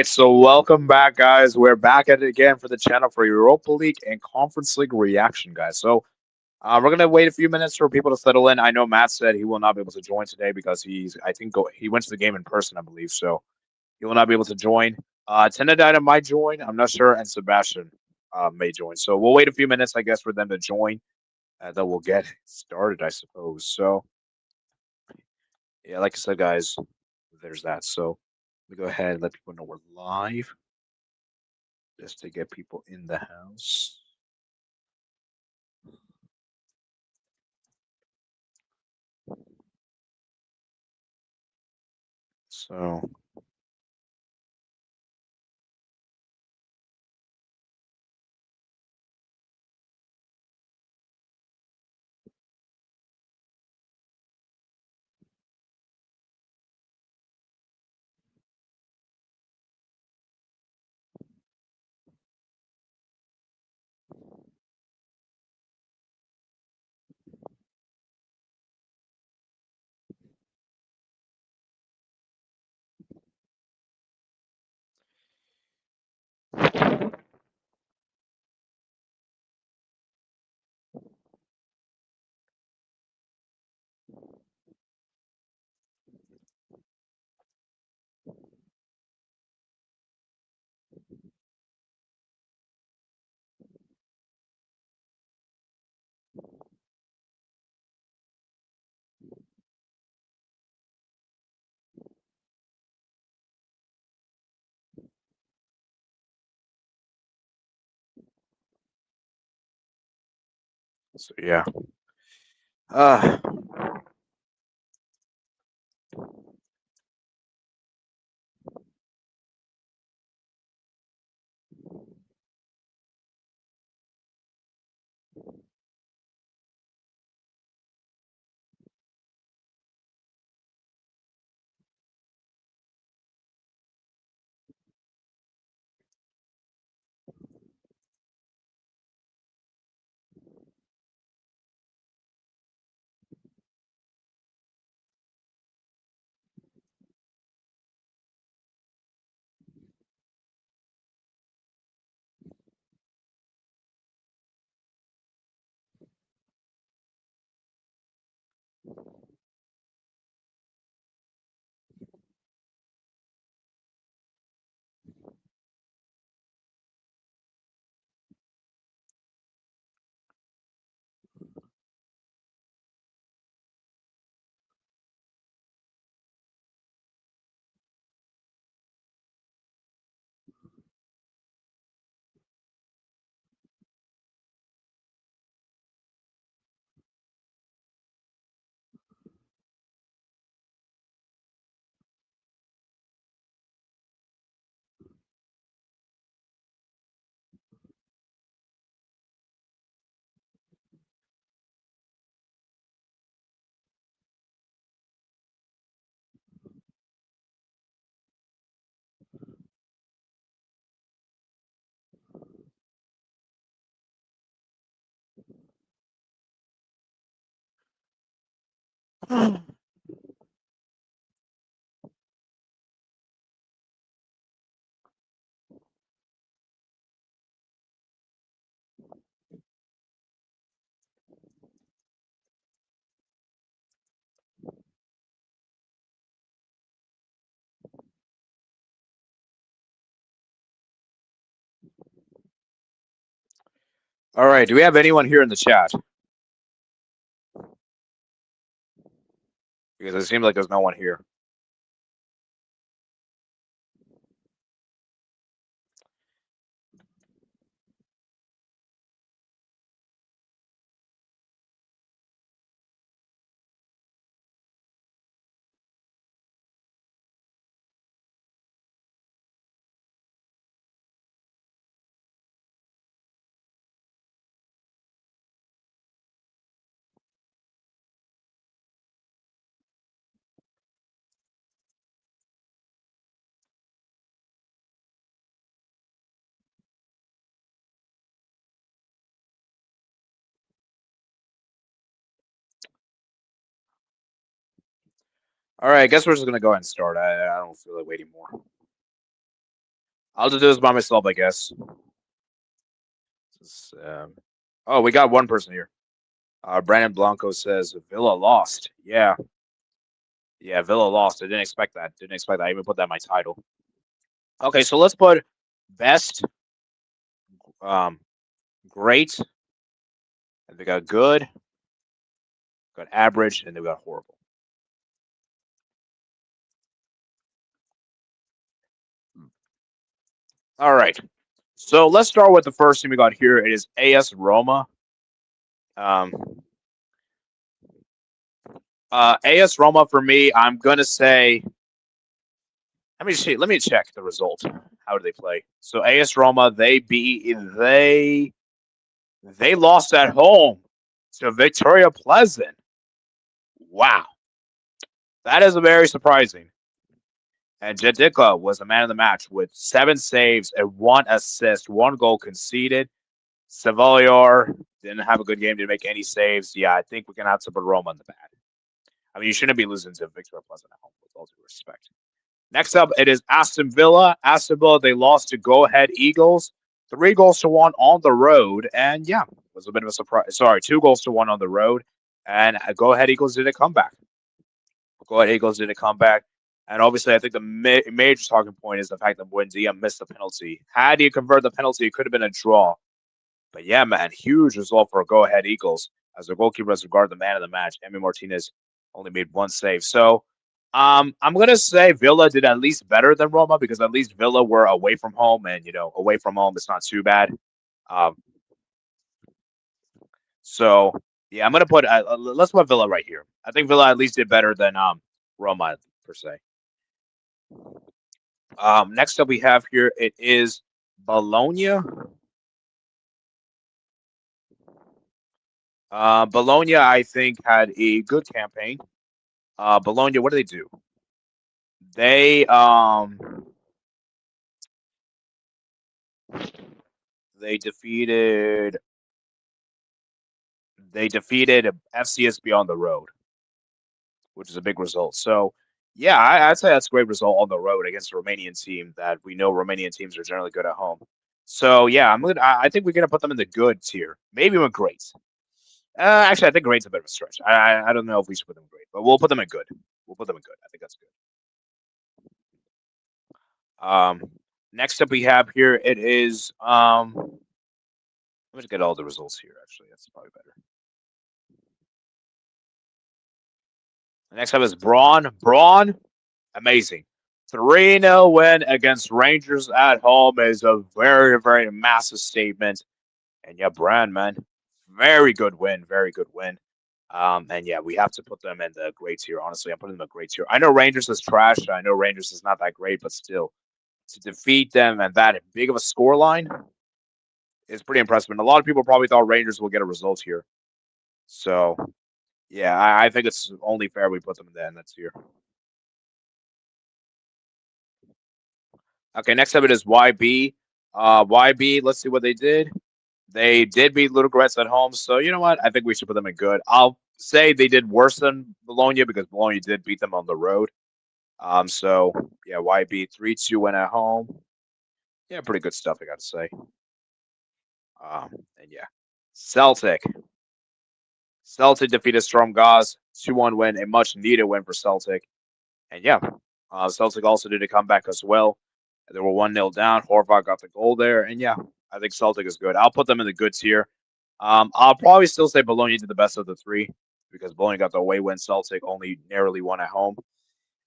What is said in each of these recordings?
so welcome back, guys. We're back at it again for the channel for Europa League and Conference League reaction, guys. We're gonna wait a few minutes for people to settle in. I know Matt said he will not be able to join today because I think, he went to the game in person, I believe, so he will not be able to join. Tenedina might join, I'm not sure, and Sebastian may join. So we'll wait a few minutes, I guess, for them to join, and then we'll get started, I suppose. So yeah, like I said, guys, there's that. So let me go ahead and let people know we're live, just to get people in the house. So, so yeah. Uh, all right. Do we have anyone here in the chat? Because it seems like there's no one here. All right. I guess we're just gonna go ahead and start. I don't feel like waiting more. I'll just do this by myself, I guess. Oh, we got one person here. Brandon Blanco says Villa lost. Yeah, yeah, Villa lost. I didn't expect that. Didn't expect that. I even put that in my title. Okay, so let's put best, um, great, and we got good, got average, and then we got horrible. All right. So let's start with the first team we got here. It is AS Roma. Um, AS Roma for me, I'm gonna say. Let me see. Let me check the result. How do they play? So AS Roma, they lost at home to Victoria Pleasant. Wow, that is very surprising. And Jadika was the man of the match with 7 saves and 1 assist, 1 goal conceded. Savalier didn't have a good game, didn't make any saves. Yeah, I think we're gonna have to put Roma in the bad. I mean, you shouldn't be losing to Victoria Pleasant at home, with all due respect. Next up, it is Aston Villa. Aston Villa, they lost to Go Ahead Eagles, 3 goals to 1 on the road, and yeah, it was a bit of a surprise. Sorry, 2 goals to 1 on the road, and Go Ahead Eagles did a comeback. Go Ahead Eagles did a comeback, and obviously, I think the major talking point is the fact that Buendia missed the penalty. Had he converted the penalty, it could have been a draw. But yeah, man, huge result for Go Ahead Eagles as their goalkeeper has regarded the man of the match. Emi Martinez only made 1 save. So I'm gonna say Villa did at least better than Roma because at least Villa were away from home, and away from home it's not too bad. Um, so yeah, I'm gonna put let's put Villa right here. I think Villa at least did better than Roma per se. Next up we have here it is Bologna. Bologna, I think, had a good campaign. Bologna, what do they do? They they defeated they defeated FCSB on the road, which is a big result. So yeah, I'd say that's a great result on the road against a Romanian team that we know Romanian teams are generally good at home. So yeah, I think we're gonna put them in the good tier, maybe even great. Actually, I think great's a bit of a stretch. I don't know if we should put them in great, but we'll put them in good. We'll put them in good. I think that's good. Um, next up we have here it is let me just get all the results here. Actually, that's probably better. Next up is Braun. Braun, amazing. 3-0 win against Rangers at home is a very, very massive statement. And yeah, Braun, man, very good win. Very good win. And yeah, we have to put them in the great tier. Honestly, I'm putting them in the great tier. I know Rangers is trash. I know Rangers is not that great, but still, to defeat them and that big of a score line is pretty impressive. And a lot of people probably thought Rangers will get a result here. So yeah, I think it's only fair we put them in that tier. Okay, next up it is YB. YB, let's see what they did. They did beat Ludogorets at home, so you know what? I think we should put them in good. I'll say they did worse than Bologna because Bologna did beat them on the road. So yeah, YB 3-2 win at home. Yeah, pretty good stuff, I got to say. And yeah, Celtic. Celtic defeated Storm Gaz 2-1 win, a much needed win for Celtic. And yeah, Celtic also did a comeback as well. They were 1-0 down. Horvath got the goal there. And yeah, I think Celtic is good. I'll put them in the good tier. I'll probably still say Bologna did the best of the three because Bologna got the away win. Celtic only narrowly won at home.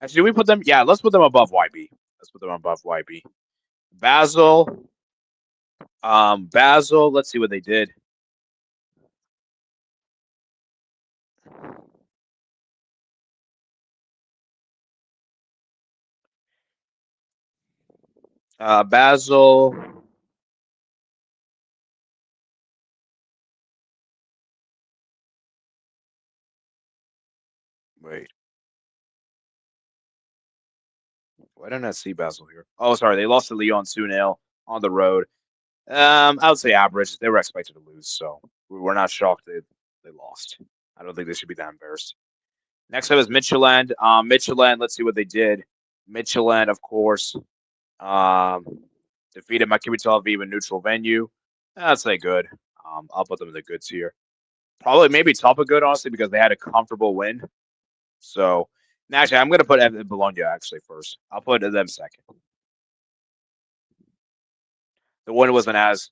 Actually, do we put them? Yeah, let's put them above YB. Let's put them above YB. Basel. Basel. Let's see what they did. Basel. Wait, why didn't I see Basel here? Oh, sorry, they lost to Lyon 2-0 on the road. I would say average. They were expected to lose, so we're not shocked they lost. I don't think they should be that embarrassed. Next up is Midtjylland. Midtjylland, let's see what they did. Midtjylland, of course. Um, Defeated Maccabi Tel Aviv in neutral venue. That's say good. I'll put them in the good tier. Probably maybe top of good, honestly, because they had a comfortable win. So, actually, I'm going to put Bologna actually first. I'll put them second. The win wasn't as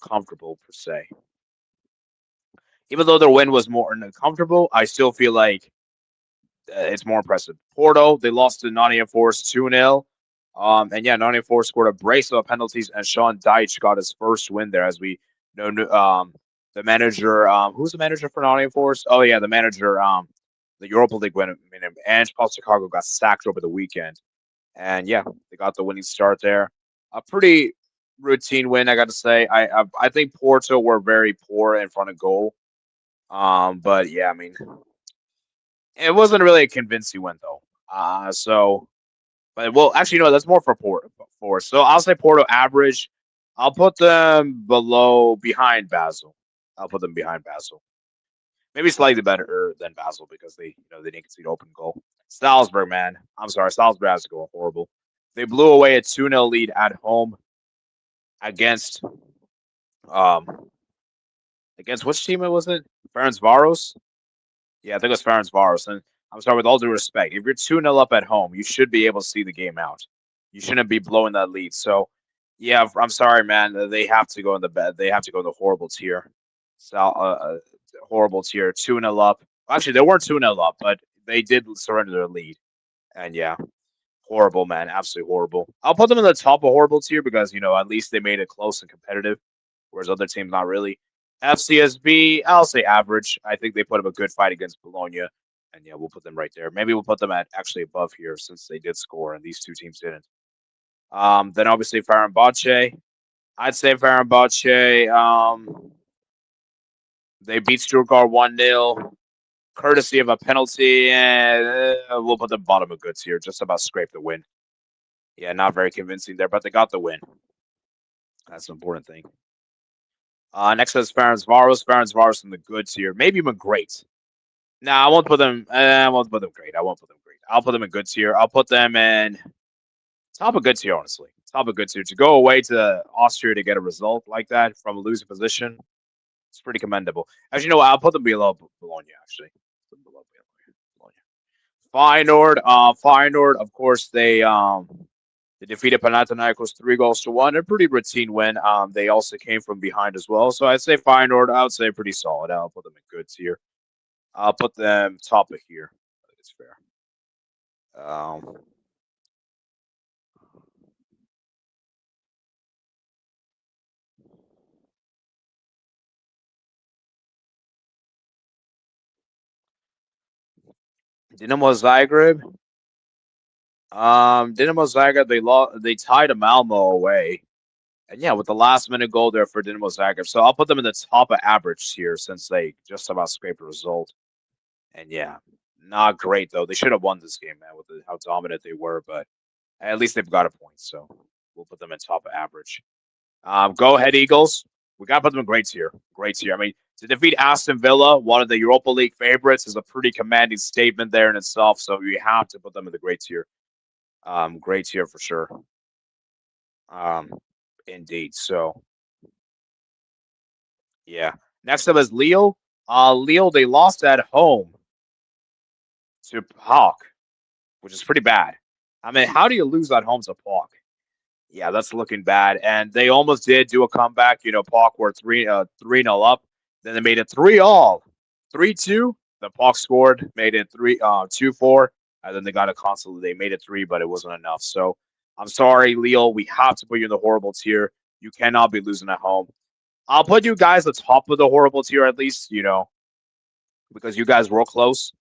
comfortable per se. Even though their win was more comfortable, I still feel like it's more impressive. Porto, they lost to Nottingham Forest 2-0. And yeah, Nottingham Forest scored a brace of penalties, and Sean Dyche got his first win there. As we know, the manager, who's the manager for Nottingham Forest? Oh yeah, the manager, the Europa League winner, Ange Postecoglou got sacked over the weekend, and yeah, they got the winning start there. A pretty routine win, I got to say. I think Porto were very poor in front of goal. But yeah, I mean, it wasn't really a convincing win though. But well, actually, no, that's more for Porto. So I'll say Porto average. I'll put them behind Basel. I'll put them behind Basel. Maybe slightly better than Basel because they didn't concede open goal. Salzburg, man, I'm sorry, Salzburg has to go horrible. They blew away a 2-0 lead at home against um against which team was it? Ferencvaros. Yeah, I think it was Ferencvaros. And I'm sorry, with all due respect, if you're 2-0 up at home, you should be able to see the game out. You shouldn't be blowing that lead. So, yeah, I'm sorry, man. They have to go in the bed. They have to go in the horrible tier. Horrible tier. 2-0 up. Actually, they weren't 2-0 up, but they did surrender their lead. And yeah, horrible, man. Absolutely horrible. I'll put them in the top of horrible tier because, at least they made it close and competitive, whereas other teams not really. FCSB, I'll say average. I think they put up a good fight against Bologna. And yeah, we'll put them right there. Maybe we'll put them at actually above here since they did score and these two teams didn't. Then obviously Fenerbahce. I'd say Fenerbahce. They beat Stuttgart 1-0, courtesy of a penalty, and we'll put the bottom of goods here. Just about scrape the win. Yeah, not very convincing there, but they got the win. That's an important thing. Next is Ferencvaros. Ferencvaros in the goods here. Maybe even great. No, I won't put them. I won't put them great. I won't put them great. I'll put them in good tier. I'll put them in top of good tier, honestly. Top of good tier. To go away to Austria to get a result like that from a losing position, it's pretty commendable. As you know, I'll put them below Bologna, actually. Below Bologna. Feyenoord, of course, they defeated Panathinaikos 3-1. A pretty routine win. They also came from behind as well. So I'd say Feyenoord, I would say pretty solid. I'll put them in good tier. I'll put them top of here. I think it's fair. Um, Dinamo Zagreb. Dinamo Zagreb. They tied a Malmo away, and yeah, with the last minute goal there for Dinamo Zagreb. So I'll put them in the top of average here since they just about scraped a result. And yeah, not great though. They should have won this game, man, with how dominant they were. But at least they've got a point, so we'll put them in top of average. Go ahead, Eagles. We got to put them in great tier. Great tier. I mean, to defeat Aston Villa, one of the Europa League favorites, is a pretty commanding statement there in itself. So you have to put them in the great tier. Great tier for sure. Um, indeed. So yeah. Next up is Lille. Lille, they lost at home to Hawk, which is pretty bad. I mean, how do you lose at home to Hawk? Yeah, that's looking bad. And they almost did do a comeback. Pauk were 3-0 up. Then they made it 3-all. 3-2. The Pauk scored, made it 2-4. And then they got a console. They made it 3, but it wasn't enough. So I'm sorry, Leo. We have to put you in the horrible tier. You cannot be losing at home. I'll put you guys at the top of the horrible tier at least, because you guys were close.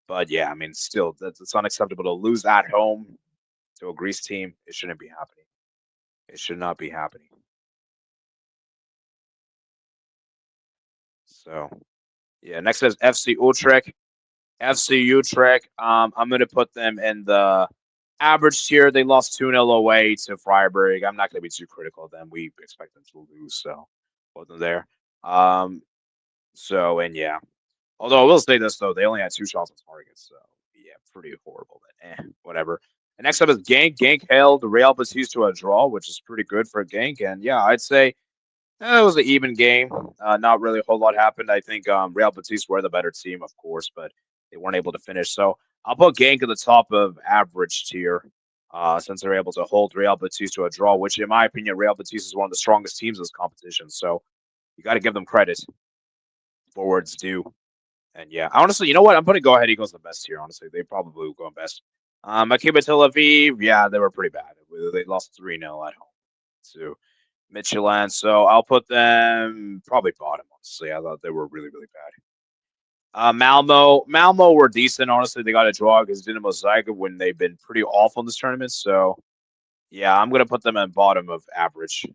But yeah, I mean, still, it's unacceptable to lose at home to a Greece team. It shouldn't be happening. It should not be happening. So, yeah, next is FC Utrecht. FC Utrecht, I'm going to put them in the average tier. They lost 2-0 away to Freiburg. I'm not going to be too critical of them. We expect them to lose, so put them there. And yeah. Although I will say this, though, they only had 2 shots on target, so yeah, pretty horrible. But whatever. And next up is Genk. Genk held Real Betis to a draw, which is pretty good for Genk. And yeah, I'd say it was an even game. Not really a whole lot happened. I think Real Betis were the better team, of course, but they weren't able to finish. So I'll put Genk at the top of average tier, since they're able to hold Real Betis to a draw, which, in my opinion, Real Betis is one of the strongest teams in this competition. So you got to give them credit for where it's due. And yeah, honestly, you know what? I'm putting Go Ahead Eagles the best here. Honestly, they probably will go best. Akiba Tel Aviv, yeah, they were pretty bad. They lost 3-0 at home to Michelin, so I'll put them probably bottom. Honestly, I thought they were really, really bad. Malmo were decent. Honestly, they got a draw against Dinamo Zagreb when they've been pretty awful in this tournament. So yeah, I'm gonna put them at bottom of average.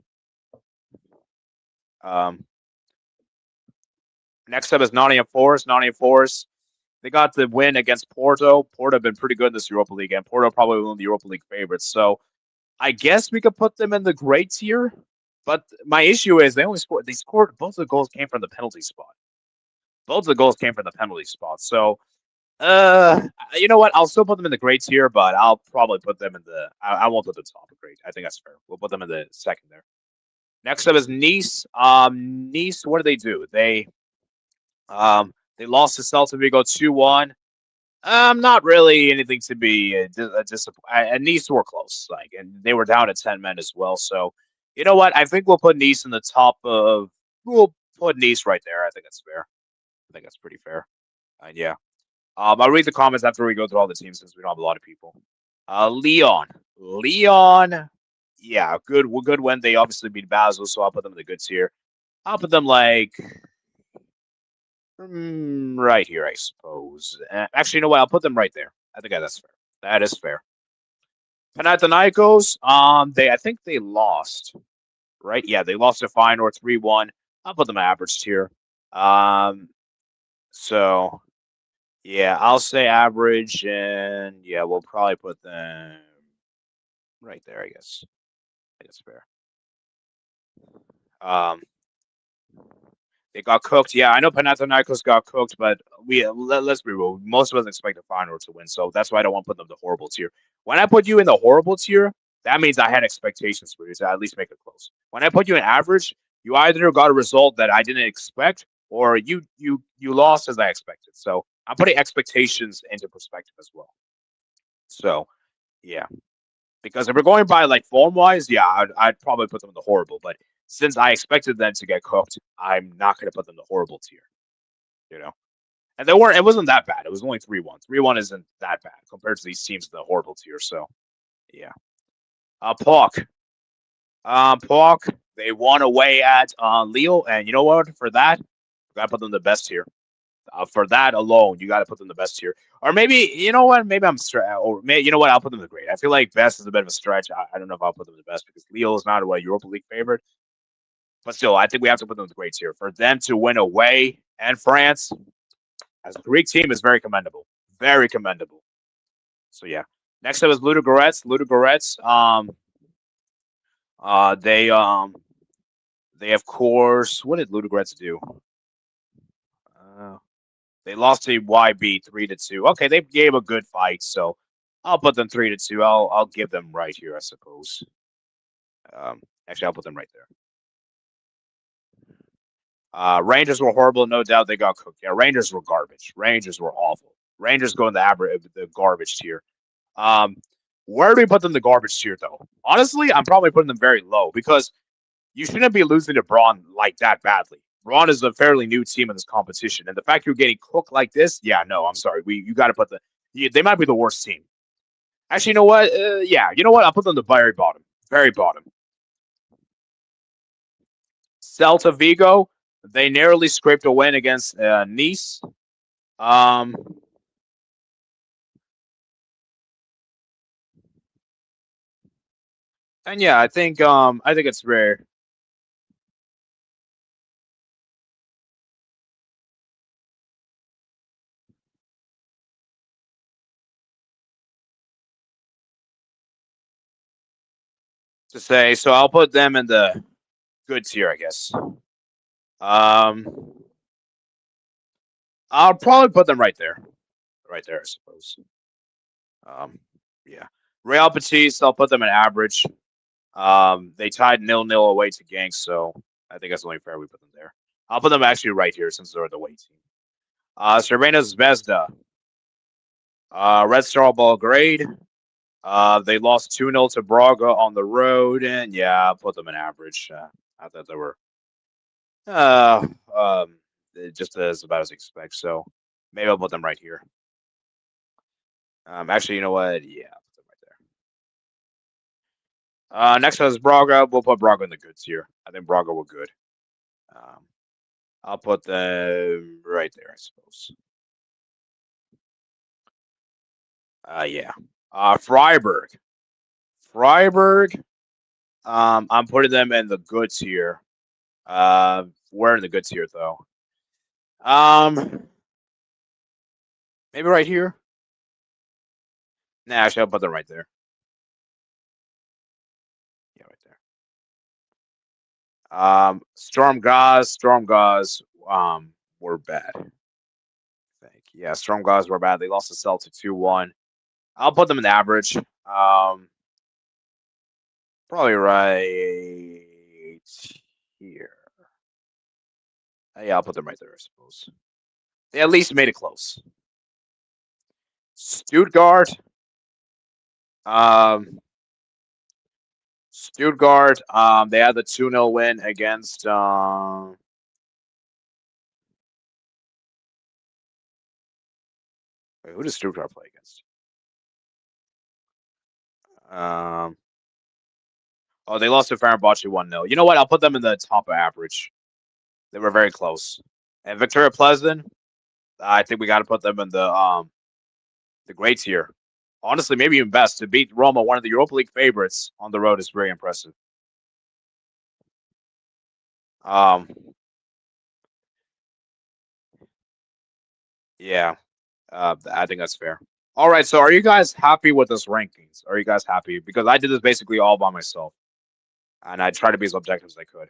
Um, Next up is Nottingham Forest. Nottingham Forest, they got the win against Porto. Porto have been pretty good in this Europa League, and Porto probably one of the Europa League favorites. So I guess we could put them in the great tier. But my issue is they scored both of the goals came from the penalty spot. Both of the goals came from the penalty spot. So you know what? I'll still put them in the great tier, but I'll probably put them in the. I won't put the top of great. I think that's fair. We'll put them in the second there. Next up is Nice. Nice. What do they do? They lost to Celta Vigo 2-1. Not really anything to be disappointed. And Nice were close, like, and they were down to 10 men as well. So, you know what? I think we'll put Nice in the top of. We'll put Nice right there. I think that's fair. I think that's pretty fair. And yeah, I'll read the comments after we go through all the teams since we don't have a lot of people. Leon. Yeah, good win. They obviously beat Basel, so I'll put them in the good tier. I'll put them like right here, I suppose. Actually, you know what? I'll put them right there. I think that's fair. That is fair. Panathinaikos, I think they lost, right? Yeah, they lost to Feyenoord 3-1. I'll put them average tier. Um, so yeah, I'll say average, and yeah, we'll probably put them right there. I guess. I guess fair. Um, They got cooked. Yeah, I know Panathinaikos got cooked, but let's be real. Most of us expect the Feyenoord to win, so that's why I don't want to put them in the horrible tier. When I put you in the horrible tier, that means I had expectations for you to at least make it close. When I put you in average, you either got a result that I didn't expect, or you lost as I expected. So I'm putting expectations into perspective as well. So yeah, because if we're going by like form wise, yeah, I'd probably put them in the horrible. But since I expected them to get cooked, I'm not going to put them in the horrible tier. You know, and they weren't. It wasn't that bad. It was only 3-1. 3-1 isn't that bad compared to these teams in the horrible tier. So yeah, Park, Park. They won away at Lille, and you know what? For that, gotta put them in the best tier. For that alone, you got to put them in the best tier. Or maybe you know what? Maybe or maybe you know what? I'll put them in the great. I feel like best is a bit of a stretch. I don't know if I'll put them in the best because Lille is not a Europa League favorite. But still, I think we have to put them in the great tier. For them to win away and France as a Greek team is very commendable. Very commendable. So yeah. Next up is Ludogorets. Ludogorets. Uh, they um, they of course. What did Ludogorets do? Uh, they lost to YB 3-2. Okay, they gave a good fight, so I'll put them 3-2. I'll give them right here, I suppose. Actually, I'll put them right there. Rangers were horrible, no doubt. They got cooked. Yeah, Rangers were garbage. Rangers were awful. Rangers go in the average, the garbage tier. Um, where do we put them in the garbage tier, though? Honestly, I'm probably putting them very low because you shouldn't be losing to Braun like that badly. Braun is a fairly new team in this competition, and the fact you're getting cooked like this, yeah, no, I'm sorry. You got to put they might be the worst team. Actually, you know what? Yeah, you know what? I'll put them the very bottom, very bottom. Celta Vigo, they narrowly scraped a win against Nice. Um, and yeah, I think it's rare to say. So I'll put them in the good tier, I guess. Um, I'll probably put them right there, I suppose. Um, yeah. Real Betis, I'll put them in average. They tied 0-0 away to Genk, so I think that's only fair we put them there. I'll put them actually right here since they're the away team. Cervena Zvezda. Red Star Belgrade. They lost 2-0 to Braga on the road, and yeah, I'll put them in average. I thought they were uh, um, just as about as expect, so maybe I'll put them right here. Actually, you know what? Yeah, I'll put them right there. Next is Braga. We'll put Braga in the good tier. I think Braga were good. Um, I'll put them right there, I suppose. Yeah. Freiburg. Freiburg. I'm putting them in the good tier. We're in the good tier though. Maybe right here. Nah, actually, I'll put them right there. Yeah, right there. Storm Gauze, were bad. I think. Yeah, Storm Gauze were bad. They lost to Celtic 2-1. I'll put them in the average. Probably right here. Yeah, I'll put them right there, I suppose. They at least made it close. Stuttgart. Um, Stuttgart. They had the 2-0 win against. Wait, who does Stuttgart play against? Um, oh, they lost to Fenerbahce 1-0. You know what? I'll put them in the top of average. They were very close. And Victoria Pleasant, I think we got to put them in the great tier. Honestly, maybe even best. To beat Roma, one of the Europa League favorites on the road, is very impressive. Um, yeah, I think that's fair. All right, so are you guys happy with this rankings? Are you guys happy? Because I did this basically all by myself, and I tried to be as objective as I could.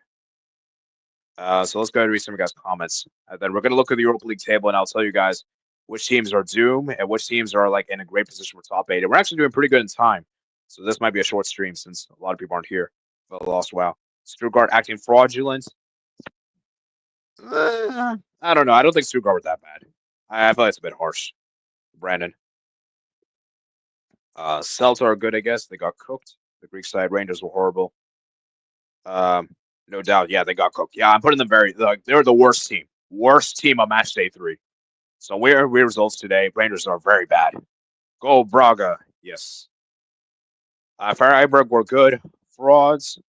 So let's go ahead and read some of you guys' comments. And then we're going to look at the Europa League table, and I'll tell you guys which teams are doomed and which teams are like in a great position for top eight. And we're actually doing pretty good in time. So this might be a short stream since a lot of people aren't here. But lost, wow. Stuttgart acting fraudulent. I don't know. I don't think Stuttgart were that bad. I feel like it's a bit harsh. Brandon. Celta are good, I guess. They got cooked. The Greek side Rangers were horrible. No doubt. Yeah, they got cooked. Yeah, I'm putting them very like they're the worst team. Worst team on match day 3. So weird results today. Rangers are very bad. Go Braga. Yes. Freiburg were good. Frauds.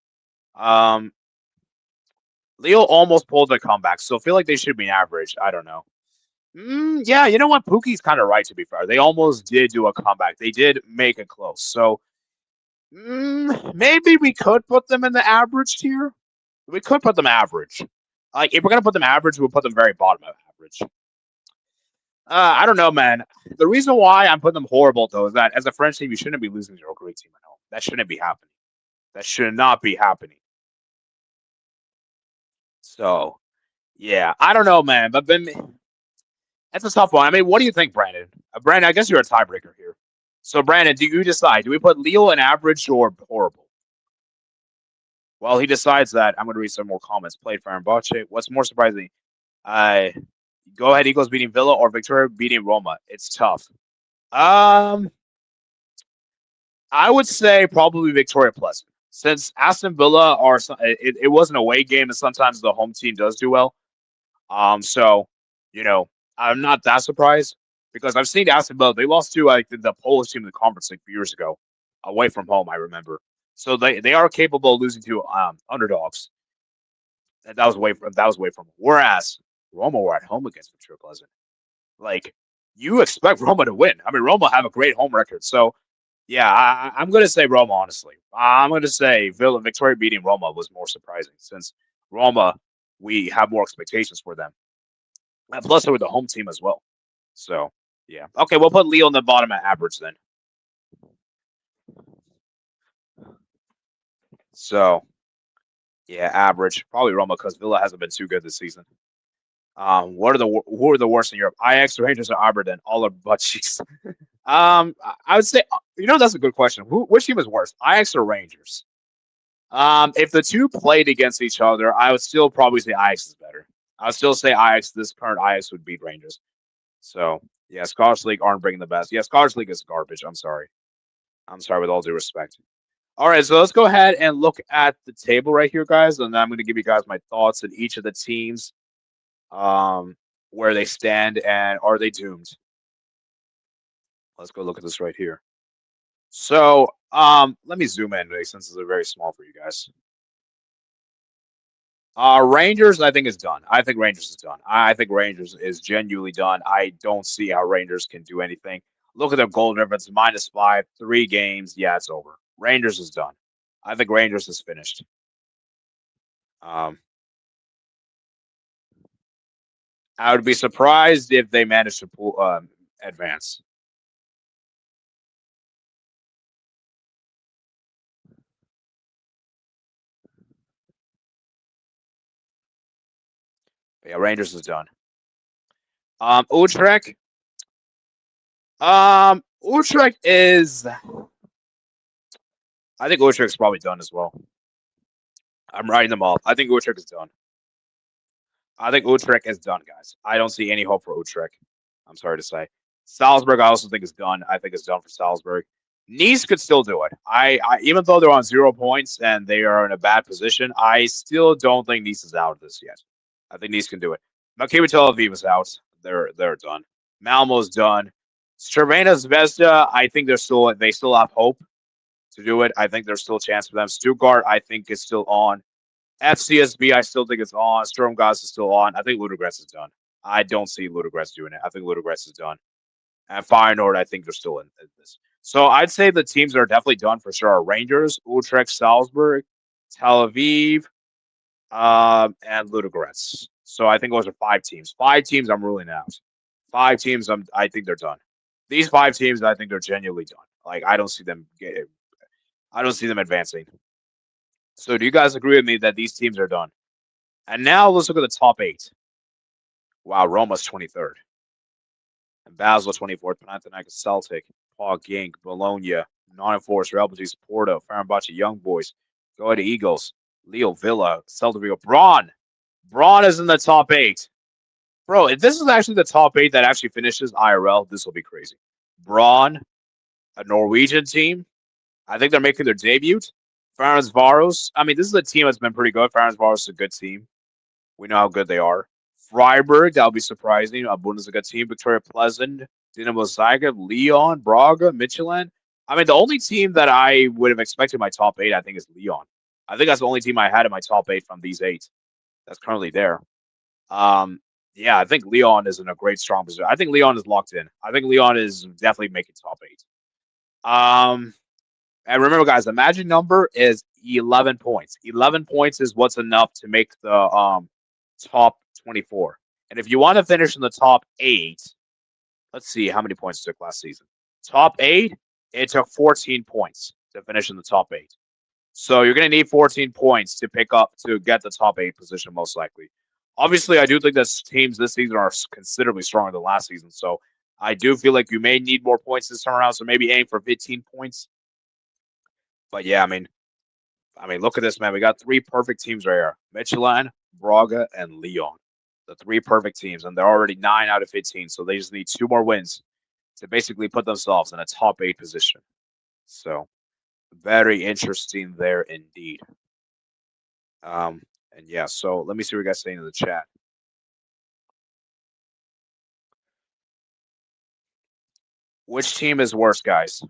Um, Leo almost pulled the comeback, so I feel like they should be average. I don't know. Yeah, you know what? Pookie's kind of right, to be fair. They almost did do a comeback. They did make it close. So maybe we could put them in the average tier. We could put them average. Like, if we're going to put them average, we'll put them very bottom of average. I don't know, man. The reason why I'm putting them horrible, though, is that as a French team, you shouldn't be losing to your Greek team at home. That shouldn't be happening. That should not be happening. So, yeah, I don't know, man. But then that's a tough one. I mean, what do you think, Brandon? Brandon, I guess you're a tiebreaker here. So, Brandon, do you decide? Do we put Leo in average or horrible? While he decides that, I'm going to read some more comments. Played Fenerbahce. What's more surprising? Uh, Go ahead, Eagles beating Villa or Victoria beating Roma. It's tough. I would say probably Victoria Pleasant. Since Aston Villa it was an away game, and sometimes the home team does do well. So you know, I'm not that surprised because I've seen Aston Villa. They lost to like the Polish team in the conference like a few years ago, away from home. I remember. So they are capable of losing to underdogs. And that was away from. Whereas Roma were at home against Victoria Pleasant. Like you expect Roma to win. I mean, Roma have a great home record. So yeah, I'm going to say Roma. Honestly, I'm going to say Victoria beating Roma was more surprising since Roma we have more expectations for them. And plus, they were the home team as well. So yeah, okay, we'll put Leo on the bottom at average then. So yeah, average probably Roma because Villa hasn't been too good this season. Who are the worst in Europe? Ajax, Rangers, or Aberdeen? All are butt cheeks. I would say that's a good question. Which team is worse, Ajax or Rangers? If the two played against each other, I would still probably say Ajax is better. I would still say Ajax. This current Ajax would beat Rangers. So yeah, Scottish League aren't bringing the best. Yeah, Scottish League is garbage. I'm sorry. I'm sorry with all due respect. All right, so let's go ahead and look at the table right here, guys, and I'm going to give you guys my thoughts on each of the teams, um, where they stand, and are they doomed? Let's go look at this right here. So, let me zoom in since it's very small for you guys. Rangers, I think is done. I think Rangers is done. I think Rangers is genuinely done. I don't see how Rangers can do anything. Look at their goal difference, -5, 3 games. Yeah, it's over. Rangers is done. I think Rangers is finished. Um, I would be surprised if they managed to pull advance. But yeah, Rangers is done. Utrecht. Utrecht is. I think Utrecht's probably done as well. I'm writing them off. I think Utrecht is done. I think Utrecht is done, guys. I don't see any hope for Utrecht. I'm sorry to say. Salzburg, I also think is done. I think it's done for Salzburg. Nice could still do it. I even though they're on 0 points and they are in a bad position, I still don't think Nice is out of this yet. I think Nice can do it. Maccabi Tel Aviv is out. They're done. Malmo's done. Cervena Zvezda, I think they still have hope to do it. I think there's still a chance for them. Stuttgart, I think is still on. FCSB, I still think it's on. Sturmgaz is still on. I think Ludogorets is done. I don't see Ludogorets doing it. I think Ludogorets is done. And Feyenoord, I think they're still in this. So I'd say the teams that are definitely done for sure are Rangers, Utrecht, Salzburg, Tel Aviv, and Ludogorets. So I think those are 5 teams. 5 teams I'm ruling out. 5 teams I think they're done. These 5 teams I think they're genuinely done. Like I don't see them advancing. So do you guys agree with me that these teams are done? And now let's look at the top 8. Wow, Roma's 23rd. And Basel 24th, Panathinaikos, Celtic, Paul Gink, Bologna, Nottingham Forest, Real Betis, Porto, Fenerbahce, Young Boys, Go to Eagles, Leo Villa, Celta Vigo, Braun. Braun is in the top 8. Bro, if this is actually the top 8 that actually finishes IRL, this will be crazy. Braun, a Norwegian team. I think they're making their debut. Ferencvaros. I mean, this is a team that's been pretty good. Ferencvaros is a good team. We know how good they are. Freiburg, that'll be surprising. A Bundesliga team. Victoria Pleasant, Dinamo Zagreb, Leon, Braga, Michelin. I mean, the only team that I would have expected in my top 8, I think, is Leon. I think that's the only team I had in my top 8 from these 8 that's currently there. Yeah, I think Leon is in a great, strong position. I think Leon is locked in. I think Leon is definitely making top 8. And remember, guys, the magic number is 11 points. 11 points is what's enough to make the top 24. And if you want to finish in the top 8, let's see how many points it took last season. Top 8, it took 14 points to finish in the top 8. So you're going to need 14 points to get the top 8 position, most likely. Obviously, I do think that teams this season are considerably stronger than last season. So I do feel like you may need more points this time around. So maybe aim for 15 points. But yeah, I mean, look at this, man. We got 3 perfect teams right here: Michelin, Braga, and Leon. The 3 perfect teams, and they're already 9 out of 15. So they just need 2 more wins to basically put themselves in a top 8 position. So very interesting there indeed. And yeah, so let me see what you guys saying in the chat. Which team is worse, guys?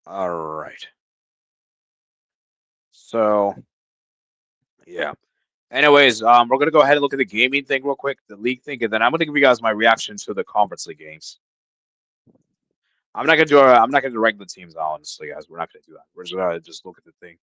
All right. So yeah. Anyways, we're gonna go ahead and look at the gaming thing real quick, the league thing, and then I'm gonna give you guys my reaction to the conference league games. I'm not gonna do regular teams, honestly, guys. We're not gonna do that. We're just gonna look at the thing.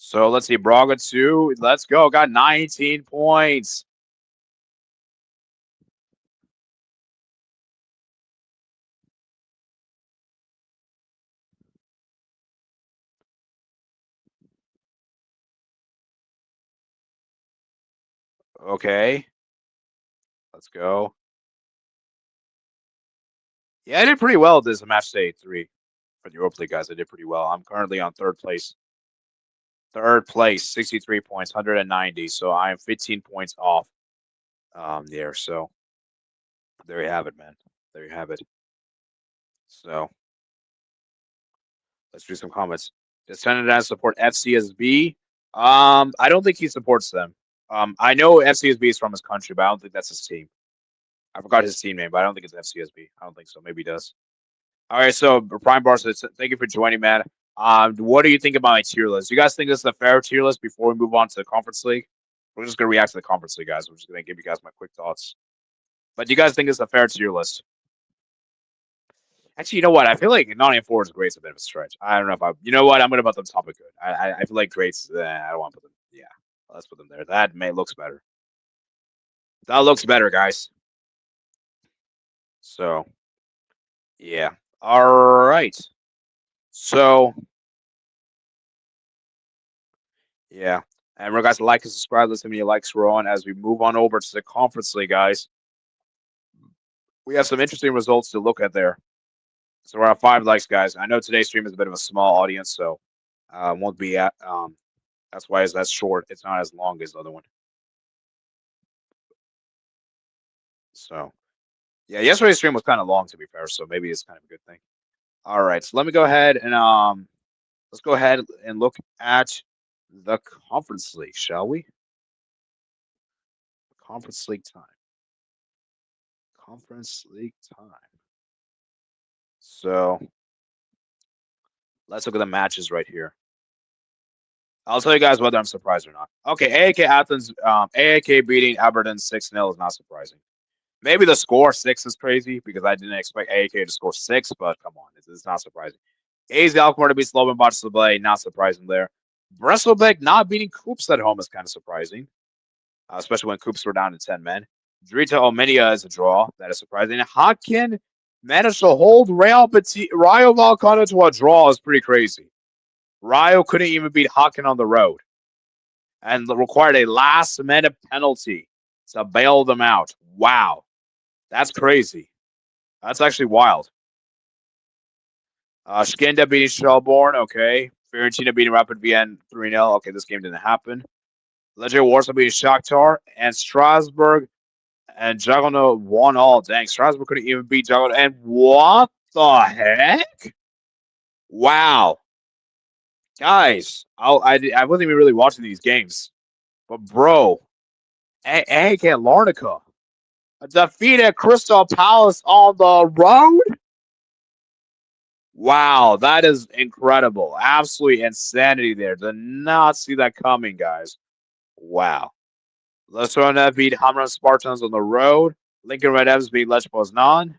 So let's see. Braga 2. Let's go. Got 19 points. Okay. Let's go. Yeah, I did pretty well this match day 3 for the Europa League, guys. I did pretty well. I'm currently on third place. Third place, 63 points, 190. So I am 15 points off there. So there you have it, man. There you have it. So let's do some comments. Does Fernandez support FCSB? I don't think he supports them. I know FCSB is from his country, but I don't think that's his team. I forgot his team name, but I don't think it's FCSB. I don't think so. Maybe he does. All right, so Prime Bar says, thank you for joining, man. What do you think about my tier list? Do you guys think this is a fair tier list before we move on to the Conference League? We're just gonna react to the Conference League, guys. We're just gonna give you guys my quick thoughts. But do you guys think it's a fair tier list? Actually, you know what? I feel like Nottingham Forest Great's a bit of a stretch. I don't know if I. You know what? I'm gonna put them top of good. I feel like Greats. I don't want to put them. Yeah, let's put them there. That may looks better. That looks better, guys. So yeah. All right. So yeah. And remember, guys, like and subscribe. Let's see how many likes we're on as we move on over to the Conference League, guys. We have some interesting results to look at there. So we're at 5 likes, guys. I know today's stream is a bit of a small audience, so won't be at. That's why that's short. It's not as long as the other one. So yeah, yesterday's stream was kind of long, to be fair. So maybe it's kind of a good thing. All right, so let me go ahead and let's go ahead and look at the Conference League, shall we? Conference League time. Conference League time. So let's look at the matches right here. I'll tell you guys whether I'm surprised or not. Okay, AAK Athens, AAK beating Aberdeen 6-0 is not surprising. Maybe the score 6 is crazy because I didn't expect AAK to score 6, but come on, it's not surprising. AZ Alkmaar to beat Slovan Bratislava, not surprising there. Breslobek not beating Coops at home is kind of surprising, especially when Coops were down to 10 men. Drita Omenia is a draw. That is surprising. Haken managed to hold Rayo Vallecano to a draw is pretty crazy. Rayo couldn't even beat Haken on the road and required a last-minute penalty to bail them out. Wow. That's crazy. That's actually wild. Skinda beating Shelbourne. Okay. Fiorentina beating Rapid Vienna 3-0. Okay, this game didn't happen. Legia Warsaw beating Shakhtar. And Strasbourg and Jagiellonian 1-1. Dang, Strasbourg couldn't even beat Jagiellonian. And what the heck? Wow. Guys, I wasn't even really watching these games. But, bro, AEK Larnaca defeated Crystal Palace on the road? Wow, that is incredible. Absolute insanity there. Did not see that coming, guys. Wow. Lesotho beat Hamran Spartans on the road. Lincoln Red Devils beat Lech Poznan.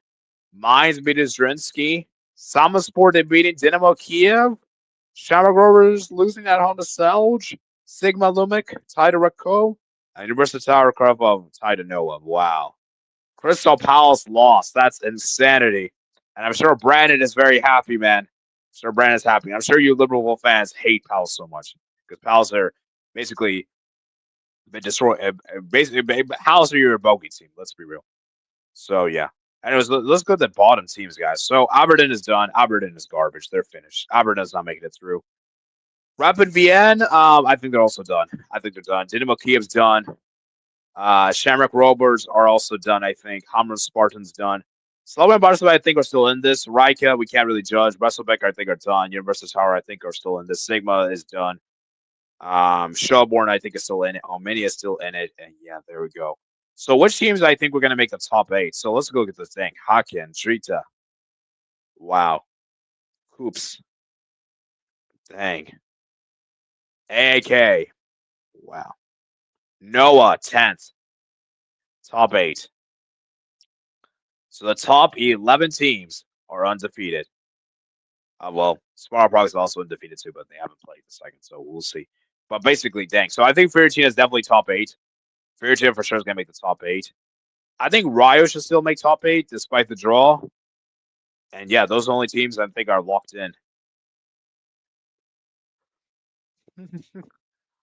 Mainz beat Zrinski. Samaspor beating Dynamo Kiev. Shamrock Rovers losing at home to Selj. Sigma Lumic tied to Rako. And Universitatea Krakow tied to Noah. Wow. Crystal Palace lost. That's insanity. And I'm sure Brandon is very happy, man. I'm sure Brandon's happy. I'm sure you Liverpool fans hate Palace so much because Palace are basically been destroyed. Basically, Palace are your bogey team. Let's be real. So yeah. Anyways, let's go to the bottom teams, guys. So Aberdeen is done. Aberdeen is garbage. They're finished. Aberdeen's not making it through. Rapid Vienna, I think they're also done. I think they're done. Dynamo Kiev's done. Shamrock Rovers are also done, I think. Hammer Spartans done. Slovan Bratislava, I think, are still in this. Rijeka, we can't really judge. Breslobek, I think, are done. Universitatea, I think, are still in this. Sigma is done. Shelbourne, I think, is still in it. Omenia is still in it. And yeah, there we go. So which teams I think we're going to make the top 8? So let's go get this thing. Haken, Drita. Wow. Hoops. Dang. AAK. Wow. Noah, 10th. Top 8. So the top 11 teams are undefeated. Well, Sparrow Prague is also undefeated too, but they haven't played the second, so we'll see. But basically, dang. So I think Fiorentina is definitely top eight. Fiorentina for sure is gonna make the top eight. I think Rio should still make top eight despite the draw. And yeah, those are the only teams I think are locked in.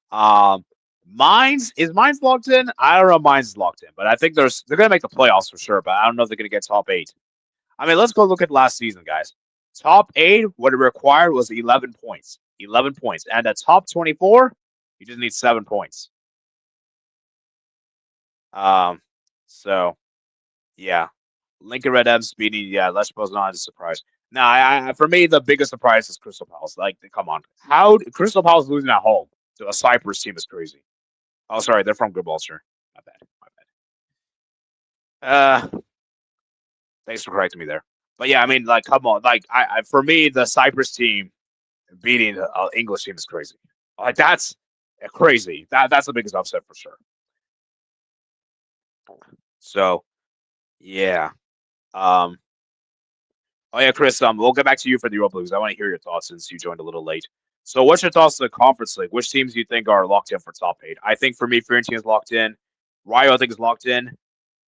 Um, Mines locked in? I don't know. If Mines is locked in, but I think they're gonna make the playoffs for sure. But I don't know if they're gonna get top eight. I mean, let's go look at last season, guys. Top eight, what it required was 11 points. 11 points, and the top 24, you just need 7 points. Um, so yeah, Lincoln Red M's beating Les Bros not a surprise. Now, for me, the biggest surprise is Crystal Palace. Like, come on, how Crystal Palace losing at home to a Cyprus team is crazy. Oh, sorry, they're from Gibraltar. My bad. My bad. Thanks for correcting me there. But yeah, I mean, like, come on, like, for me, the Cyprus team beating the English team is crazy. Like, that's crazy. That's the biggest upset for sure. So yeah. Um. Oh yeah, Chris. We'll get back to you for the Europa League. I want to hear your thoughts since you joined a little late. So, what's your thoughts on the Conference League? Which teams do you think are locked in for top eight? I think for me, Fiorentina is locked in. Rio, I think, is locked in.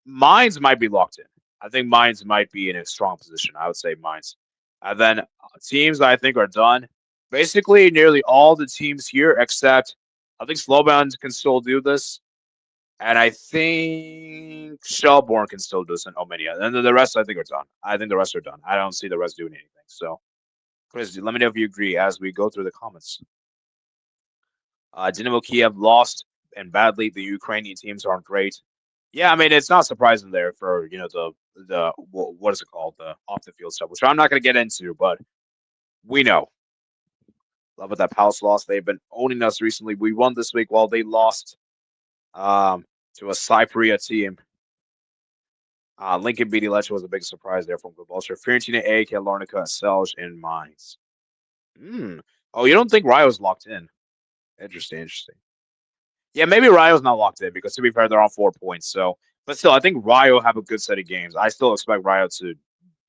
Mines might be locked in. I think Mines might be in a strong position. I would say Mines. And then teams I think are done. Basically, nearly all the teams here, except I think Slowbound can still do this. And I think Shelbourne can still do this in Omania. And then the rest I think are done. I think the rest are done. I don't see the rest doing anything. So, Chris, let me know if you agree as we go through the comments. Dynamo Kiev lost and badly. The Ukrainian teams aren't great. Yeah, I mean it's not surprising there for the what is it called, the off the field stuff, which I'm not going to get into, but we know. Love it that Palace lost. They've been owning us recently. We won this week while they lost um, to a Cypriot team. Lincoln beating Lecce was a big surprise there from Gibraltar. Fiorentina, AEK, Larnaca, Selge, and Mines. Hmm. Oh, you don't think Rio's locked in? Interesting, interesting. Yeah, maybe Rio's not locked in because to be fair, they're on 4 points. So, but still, I think Rio have a good set of games. I still expect Rio to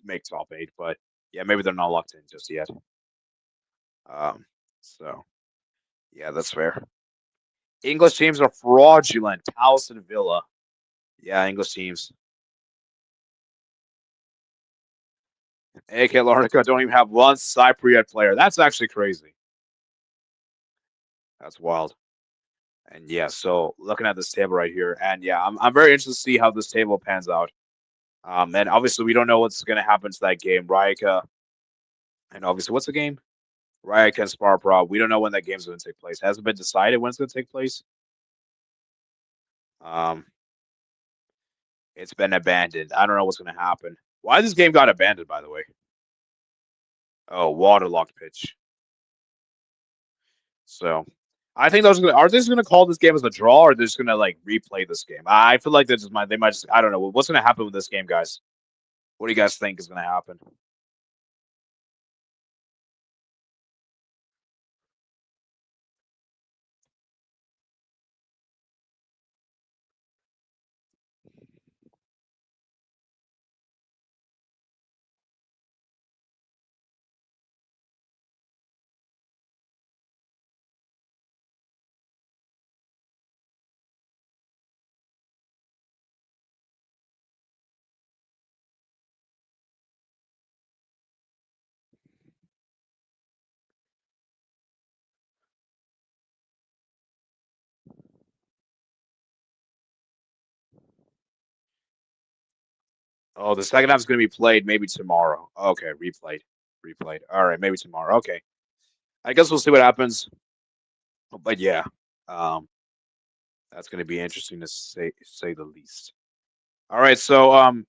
make top eight, but yeah, maybe they're not locked in just yet. Um, so yeah, that's fair. English teams are fraudulent. Palace and Villa. Yeah, English teams. AK Larnaca don't even have one Cypriot player. That's actually crazy. That's wild. And yeah, so looking at this table right here, and yeah, I'm very interested to see how this table pans out. And obviously we don't know what's going to happen to that game, Rijeka, and obviously what's the game? Rijeka and Spar. We don't know when that game's going to take place. It hasn't been decided when it's going to take place. Um, it's been abandoned. I don't know what's going to happen. Why this game got abandoned, by the way? Oh, waterlogged pitch. So I think those are they just gonna call this game as a draw, or they're just gonna like replay this game. I feel like they might just I don't know what's gonna happen with this game, guys. What do you guys think is gonna happen? Oh, the second half is gonna be played maybe tomorrow. Okay, replayed. All right, maybe tomorrow. Okay, I guess we'll see what happens. But yeah, um, that's gonna be interesting to say the least. All right, so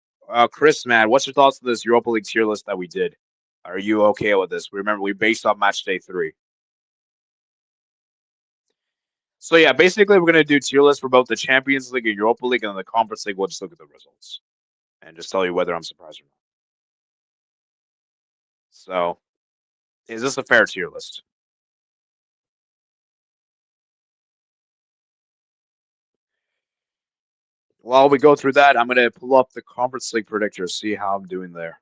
Chris, man, what's your thoughts on this Europa League tier list that we did? Are you okay with this? Remember, we based off match day 3. So yeah, basically we're gonna do tier lists for both the Champions League and Europa League, and then the Conference League. We'll just look at the results and just tell you whether I'm surprised or not. So, is this a fair tier list? While we go through that, I'm gonna pull up the Conference League predictors, see how I'm doing there,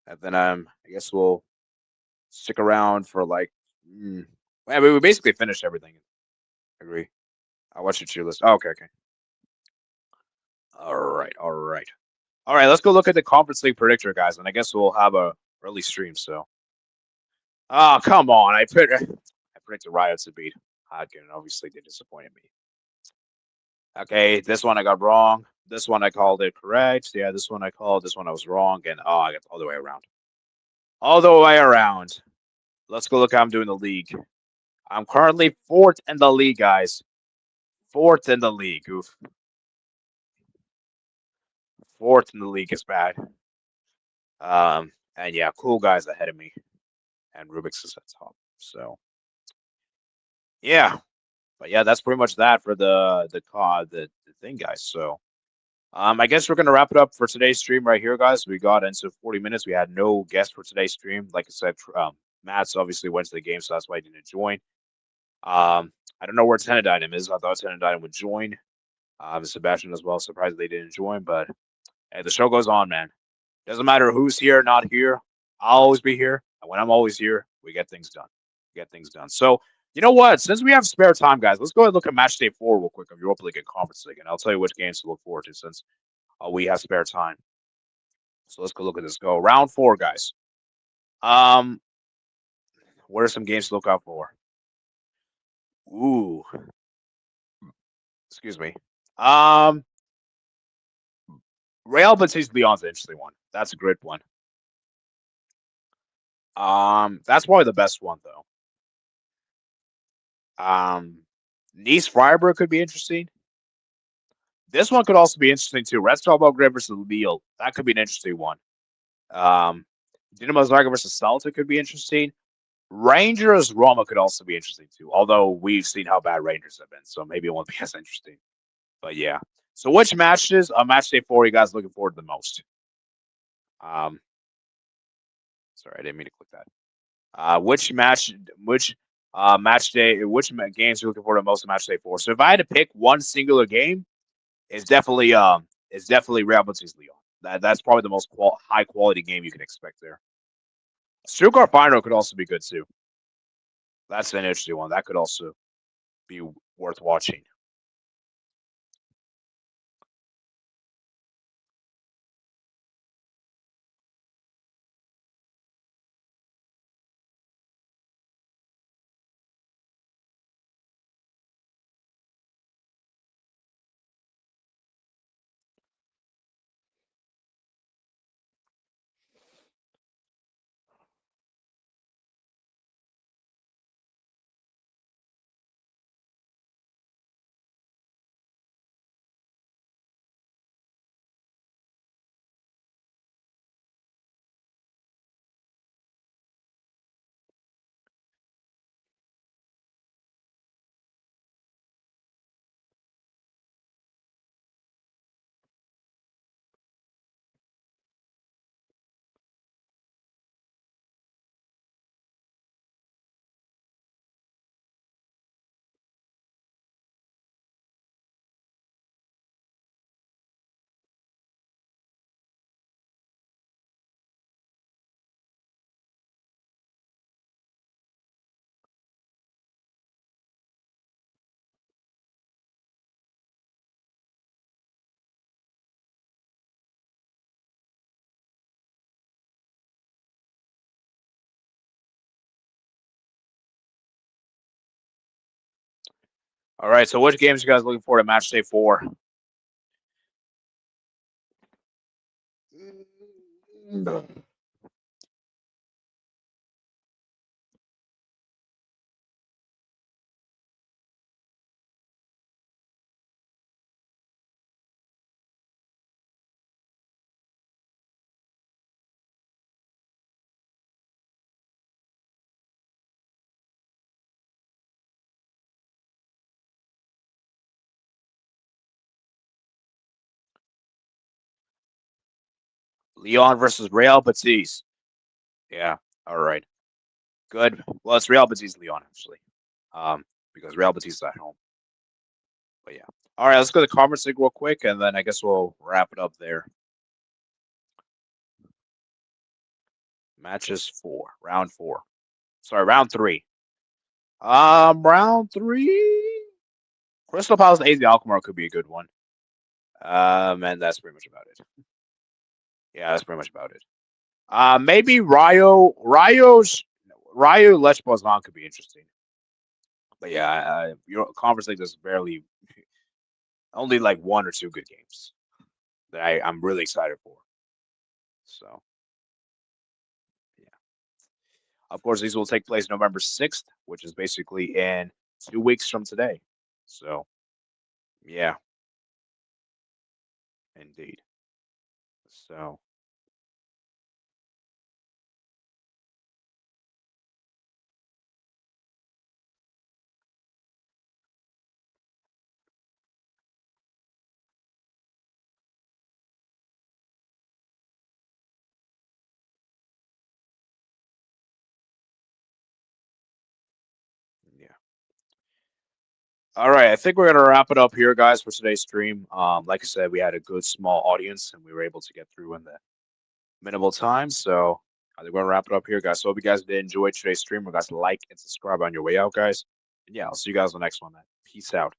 and then I guess we'll stick around for like. Mm, well, we basically finished everything. Agree. I watched your tier list. Oh, okay, okay. All right, all right. All right, let's go look at the Conference League predictor, guys, and I guess we'll have a early stream. So, oh, come on! I predicted Riot to beat Hodgkin, and obviously they disappointed me. Okay, this one I got wrong. This one I called it correct. Yeah, this one I called. This one I was wrong, and oh, I got all the way around. All the way around. Let's go look how I'm doing the league. I'm currently fourth in the league, guys. Fourth in the league. Oof. Fourth in the league is bad. And yeah, cool guys ahead of me, and Rubik's is at top. So yeah, but yeah, that's pretty much that for the thing, guys. So I guess we're gonna wrap it up for today's stream right here, guys. We got into 40 minutes. We had no guest for today's stream. Like I said, Matt's obviously went to the game, so that's why he didn't join. I don't know where Tenadine is. I thought Tenadine would join. Sebastian as well. Surprised they didn't join, but hey, the show goes on, man. Doesn't matter who's here, not here. I'll always be here, and when I'm always here, we get things done. We get things done. So you know what? Since we have spare time, guys, let's go ahead and look at match day 4 real quick of Europa League and Conference League, and I'll tell you which games to look forward to since we have spare time. So let's go look at this. Go round 4, guys. Um, what are some games to look out for? Ooh, excuse me. Um, Real Betis Lyon's an interesting one. That's a great one. That's probably the best one though. Nice Freiburg could be interesting. This one could also be interesting too. Red Star Belgrade versus Lille. That could be an interesting one. Um, Dinamo Zagreb versus Celtic could be interesting. Rangers Roma could also be interesting too. Although we've seen how bad Rangers have been, so maybe it won't be as interesting. But yeah. So which matches on match day 4 are you guys looking forward to the most? Um, sorry, I didn't mean to click that. Which match day, games are you looking forward to most in match day 4? So if I had to pick one singular game, it's definitely Real Betis Lyon. That's probably the most high quality game you can expect there. Stuttgart final could also be good too. That's an interesting one. That could also be worth watching. All right. So which games you guys looking forward to match day 4? Lyon versus Real Betis. Yeah. All right. Good. Well, it's Real Betis Lyon actually, because Real Betis is at home. But yeah. All right. Let's go to the Conference League real quick, and then I guess we'll wrap it up there. Matches 4, round 4. Sorry, round 3. Round 3. Crystal Palace AZ Alkmaar could be a good one. And that's pretty much about it. Yeah, that's pretty much about it. Maybe Rayo Lech Poznan could be interesting. But yeah, your conference league is barely only like one or two good games that I'm really excited for. So yeah, of course these will take place November 6th, which is basically in 2 weeks from today. So yeah, indeed. So yeah. All right, I think we're gonna wrap it up here, guys, for today's stream. Like I said, we had a good small audience, and we were able to get through in the minimal time. So I think we're gonna wrap it up here, guys. So hope you guys did enjoy today's stream. You guys like and subscribe on your way out, guys. And yeah, I'll see you guys on the next one, man. Peace out.